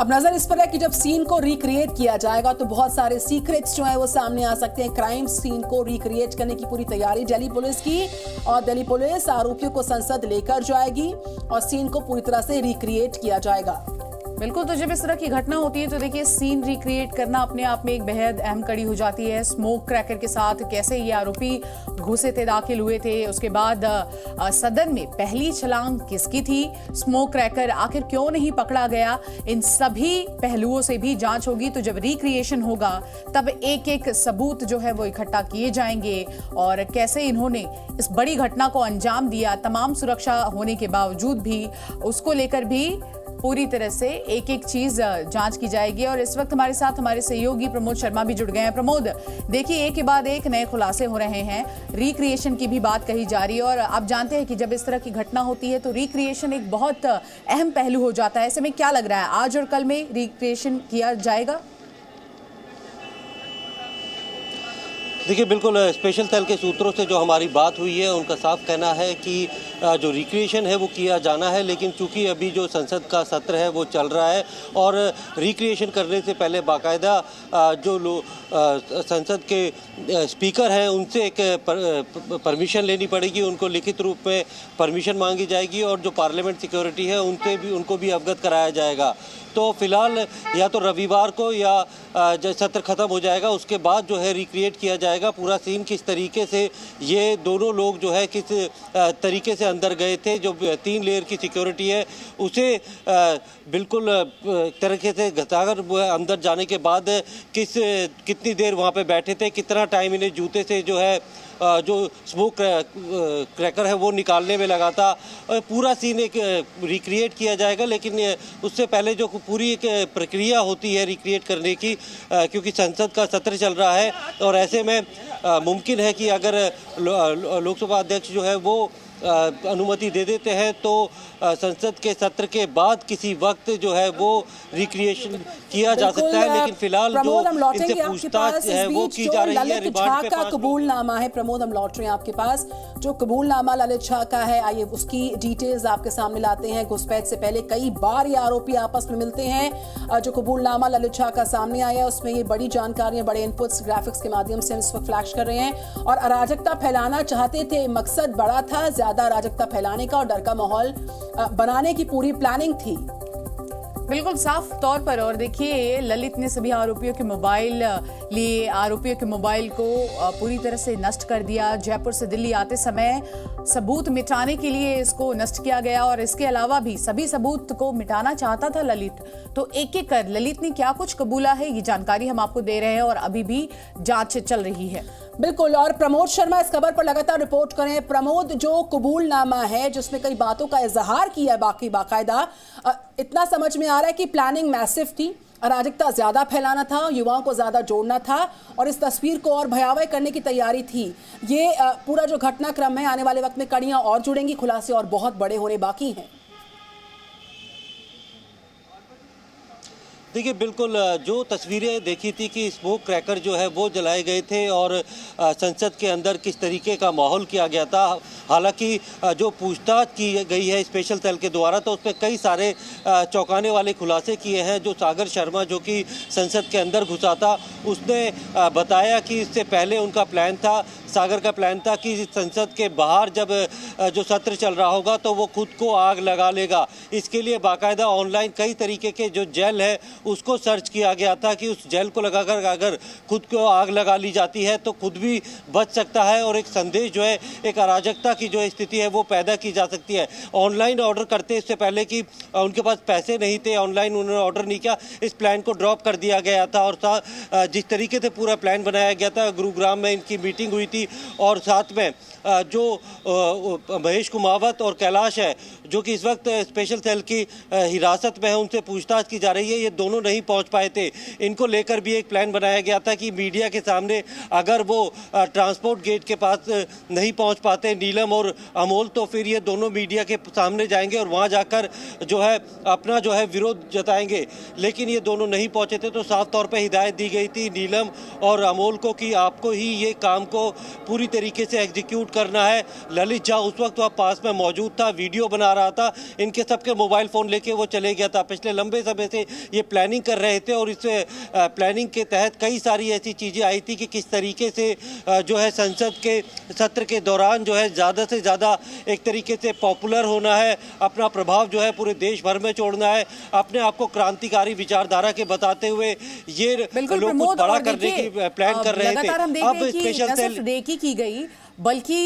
अब नजर इस पर है कि जब सीन को रिक्रिएट किया जाएगा तो बहुत सारे सीक्रेट्स जो है वो सामने आ सकते हैं। क्राइम सीन को रिक्रिएट करने की पूरी तैयारी दिल्ली पुलिस की, और दिल्ली पुलिस आरोपियों को संसद लेकर जाएगी और सीन को पूरी तरह से रिक्रिएट किया जाएगा। बिल्कुल, तो जब इस तरह की घटना होती है तो देखिए सीन रिक्रिएट करना अपने आप में एक बेहद अहम कड़ी हो जाती है। स्मोक क्रैकर के साथ कैसे ये आरोपी घुसे थे, दाखिल हुए थे, उसके बाद सदन में पहली छलांग किसकी थी, स्मोक क्रैकर आखिर क्यों नहीं पकड़ा गया, इन सभी पहलुओं से भी जांच होगी। तो जब रिक्रिएशन होगा तब एक एक सबूत जो है वो इकट्ठा किए जाएंगे और कैसे इन्होंने इस बड़ी घटना को अंजाम दिया, तमाम सुरक्षा होने के बावजूद भी उसको लेकर भी पूरी तरह से एक एक चीज जांच की जाएगी। और इस वक्त हमारे साथ हमारे सहयोगी प्रमोद शर्मा भी जुड़ गए हैं। प्रमोद, देखिए एक के बाद एक नए खुलासे हो रहे हैं, रिक्रिएशन की भी बात कही जा रही है और आप जानते हैं कि जब इस तरह की घटना होती है तो रिक्रिएशन एक बहुत अहम पहलू हो जाता है। ऐसे में क्या लग रहा है, आज और कल में रिक्रिएशन किया जाएगा? देखिए, बिल्कुल स्पेशल सेल के सूत्रों से जो हमारी बात हुई है उनका साफ कहना है कि जो रिक्रिएशन है वो किया जाना है, लेकिन चूंकि अभी जो संसद का सत्र है वो चल रहा है और रिक्रिएशन करने से पहले बाकायदा जो संसद के स्पीकर हैं उनसे एक परमिशन लेनी पड़ेगी, उनको लिखित रूप में परमिशन मांगी जाएगी और जो पार्लियामेंट सिक्योरिटी है उनको भी अवगत कराया जाएगा। तो फिलहाल या तो रविवार को या जब सत्र खत्म हो जाएगा उसके बाद जो है रिक्रिएट किया जाएगा पूरा सीन, किस तरीके से ये दोनों लोग जो है किस तरीके से अंदर गए थे। जो 3 लेयर की सिक्योरिटी है उसे बिल्कुल तरीके से घटाकर अंदर जाने के बाद कितनी देर वहाँ पे बैठे थे, कितना टाइम इन्हें जूते से जो है जो स्मोक क्रैकर है वो निकालने में लगा था। पूरा सीन एक रिक्रिएट किया जाएगा, लेकिन उससे पहले जो पूरी एक प्रक्रिया होती है रिक्रिएट करने की, क्योंकि संसद का सत्र चल रहा है और ऐसे में मुमकिन है कि अगर लोकसभा अध्यक्ष जो है वो अनुमति दे देते हैं तो संसद के सत्र के बाद किसी वक्त जो है वो रिक्रिएशन किया जा सकता है। लेकिन फिलहाल जो इनसे पूछताछ है वो की जा रही है। ललित झा का कबूलनामा है, प्रमोद हम लौट रहे हैं आपके पास, जो कबूलनामा ललित झा का है, आइए उसकी डिटेल्स आपके सामने लाते हैं। घुसपैठ से पहले कई बार ये आरोपी आपस में मिलते हैं। जो कबूलनामा ललित झा का सामने आया उसमें ये बड़ी जानकारियां, बड़े इनपुट्स ग्राफिक्स के माध्यम से हम इस वक्त फ्लैश कर रहे हैं। और अराजकता फैलाना चाहते थे, मकसद बड़ा था, ज्यादा अराजकता फैलाने का और डर का माहौल बनाने की पूरी प्लानिंग थी, बिल्कुल साफ तौर पर। और देखिए ललित ने सभी आरोपियों के मोबाइल लिए, आरोपियों के मोबाइल को पूरी तरह से नष्ट कर दिया। जयपुर से दिल्ली आते समय सबूत मिटाने के लिए इसको नष्ट किया गया और इसके अलावा भी सभी सबूत को मिटाना चाहता था ललित। तो एक एक कर ललित ने क्या कुछ कबूला है ये जानकारी हम आपको दे रहे हैं और अभी भी जांच चल रही है। बिल्कुल, और प्रमोद शर्मा इस खबर पर लगातार रिपोर्ट करें। प्रमोद, जो कबूलनामा है जिसमें कई बातों का इजहार किया है बाकायदा, इतना समझ में आ रहा है कि प्लानिंग मैसिव थी, अराजकता ज्यादा फैलाना था, युवाओं को ज्यादा जोड़ना था और इस तस्वीर को और भयावह करने की तैयारी थी। ये पूरा जो घटनाक्रम है आने वाले वक्त में कड़ियां और जुड़ेंगी, खुलासे और बहुत बड़े होने बाकी हैं। देखिए, बिल्कुल जो तस्वीरें देखी थी कि स्मोक क्रैकर जो है वो जलाए गए थे और संसद के अंदर किस तरीके का माहौल किया गया था। हालांकि जो पूछताछ की गई है स्पेशल सेल के द्वारा तो उसमें कई सारे चौंकाने वाले खुलासे किए हैं। जो सागर शर्मा जो कि संसद के अंदर घुसा था उसने बताया कि इससे पहले उनका प्लान था, सागर का प्लान था कि संसद के बाहर जब जो सत्र चल रहा होगा तो वो खुद को आग लगा लेगा। इसके लिए बाकायदा ऑनलाइन कई तरीके के जो जेल है उसको सर्च किया गया था कि उस जेल को लगाकर अगर खुद को आग लगा ली जाती है तो खुद भी बच सकता है और एक संदेश जो है, एक अराजकता की जो स्थिति है वो पैदा की जा सकती है। ऑनलाइन ऑर्डर करते इससे पहले कि उनके पास पैसे नहीं थे, ऑनलाइन उन्होंने ऑर्डर नहीं किया, इस प्लान को ड्रॉप कर दिया गया था। और जिस तरीके से पूरा प्लान बनाया गया था, गुरुग्राम में इनकी मीटिंग हुई थी और साथ में जो महेश कुमावत और कैलाश है जो कि इस वक्त स्पेशल सेल की हिरासत में है, उनसे पूछताछ की जा रही है। ये दोनों दोनों नहीं पहुंच पाए थे। इनको लेकर भी एक प्लान बनाया गया था कि मीडिया के सामने अगर वो ट्रांसपोर्ट गेट के पास नहीं पहुंच पाते नीलम और अमोल, तो फिर ये दोनों मीडिया के सामने जाएंगे और वहां जाकर जो है अपना जो है विरोध जताएंगे। लेकिन ये दोनों नहीं पहुंचे थे, तो साफ तौर पे हिदायत दी गई थी नीलम और अमोल को कि आपको ही ये काम को पूरी तरीके से एग्जीक्यूट करना है। ललित झा उस वक्त वहाँ पास में मौजूद था, वीडियो बना रहा था, इनके सबके मोबाइल फ़ोन लेके वो चले गया था। पिछले लंबे समय से ये प्लानिंग कर रहे थे और इस प्लानिंग के तहत कई सारी ऐसी चीज़ें आई थी कि किस तरीके से जो है संसद के सत्र के दौरान जो है ज़्यादा से ज़्यादा एक तरीके से पॉपुलर होना है, अपना प्रभाव जो है पूरे देश भर में छोड़ना है, अपने आप को क्रांतिकारी विचारधारा के बताते हुए ये लोग कुछ बड़ा करने की प्लान कर रहे थे। अब स्पेशल सेल रेकी की गई, बल्कि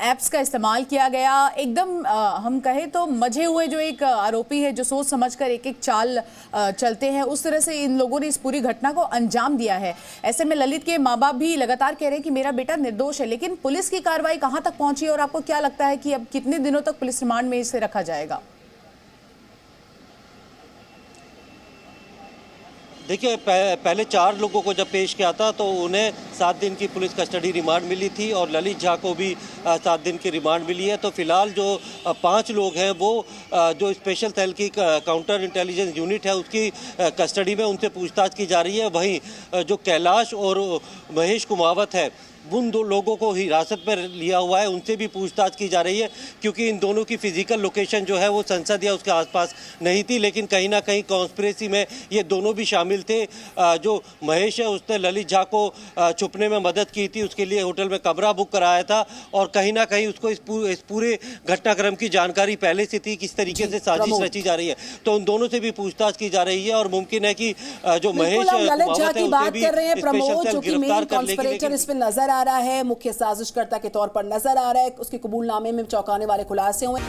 एप्स का इस्तेमाल किया गया। एकदम हम कहें तो मजे हुए जो एक आरोपी है, जो सोच समझकर एक एक चाल चलते हैं, उस तरह से इन लोगों ने इस पूरी घटना को अंजाम दिया है। ऐसे में ललित के माँ बाप भी लगातार कह रहे हैं कि मेरा बेटा निर्दोष है, लेकिन पुलिस की कार्रवाई कहां तक पहुंची और आपको क्या लगता है कि अब कितने दिनों तक पुलिस रिमांड में इसे रखा जाएगा? देखिए, पहले 4 लोगों को जब पेश किया था तो उन्हें 7 दिन की पुलिस कस्टडी रिमांड मिली थी और ललित झा को भी 7 दिन की रिमांड मिली है। तो फिलहाल जो 5 लोग हैं वो जो स्पेशल सेल की काउंटर इंटेलिजेंस यूनिट है उसकी कस्टडी में उनसे पूछताछ की जा रही है। वहीं जो कैलाश और महेश कुमावत है उन 2 लोगों को हिरासत में लिया हुआ है, उनसे भी पूछताछ की जा रही है, क्योंकि इन दोनों की फिजिकल लोकेशन जो है वो संसद या उसके आसपास नहीं थी, लेकिन कहीं ना कहीं कॉन्स्पिरेसी में ये दोनों भी शामिल थे। जो महेश है उसने ललित झा को छुपने में मदद की थी, उसके लिए होटल में कमरा बुक कराया था और कहीं ना कहीं उसको इस पूरे घटनाक्रम की जानकारी पहले से थी, किस तरीके से साजिश रची जा रही है। तो उन दोनों से भी पूछताछ की जा रही है और मुमकिन है कि जो महेश ललित झा की बात कर रहे हैं प्रमोद, जो कि मेन कॉन्स्पिरेटर इसमें नजर आ रहा है, मुख्य साजिशकर्ता के तौर पर नजर आ रहा है। उसके कबूलनामे में चौंकाने वाले खुलासे हुए।